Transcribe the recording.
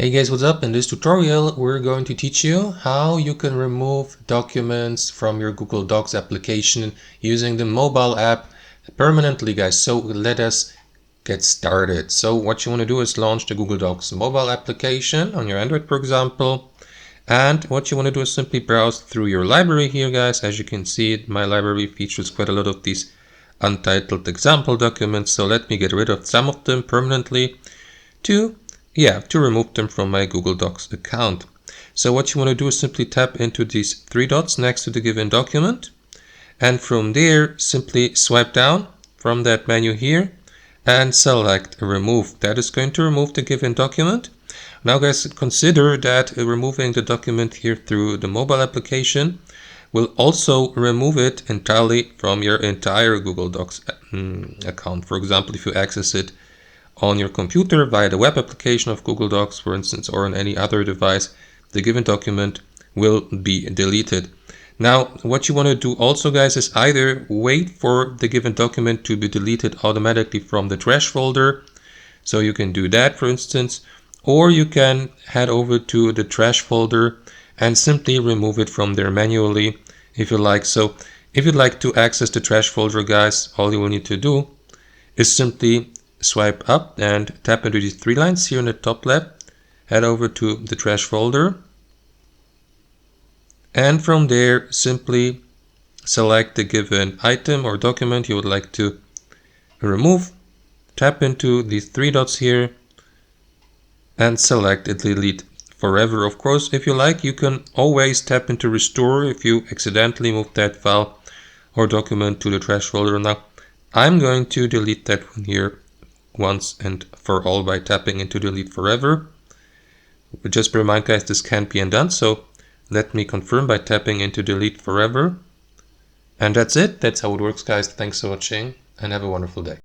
Hey guys, what's up? In this tutorial we're going to teach you how you can remove documents from your Google Docs application using the mobile app permanently, guys. So let us get started. So what you want to do is launch the Google Docs mobile application on your Android, for example. And what you want to do is simply browse through your library here, guys. As you can see, my library features quite a lot of these untitled example documents. So let me get rid of some of them permanently to remove them from my Google Docs account. So what you want to do is simply tap into these three dots next to the given document, and from there simply swipe down from that menu here and select remove. That is going to remove the given document. Now guys, consider that removing the document here through the mobile application will also remove it entirely from your entire Google Docs account. For example, if you access it on your computer via the web application of Google Docs, for instance, or on any other device, the given document will be deleted. Now, what you want to do also, guys, is either wait for the given document to be deleted automatically from the trash folder. So you can do that, for instance, or you can head over to the trash folder and simply remove it from there manually if you like. So if you'd like to access the trash folder, guys, all you will need to do is simply swipe up and tap into these three lines here in the top left, head over to the trash folder, and from there simply select the given item or document you would like to remove, tap into these three dots here and select delete forever. Of course, if you like, you can always tap into restore if you accidentally move that file or document to the trash folder. Now I'm going to delete that one here once and for all by tapping into delete forever. But just remind, guys, this can't be undone, so let me confirm by tapping into delete forever. And that's it. That's how it works, guys. Thanks for watching and have a wonderful day.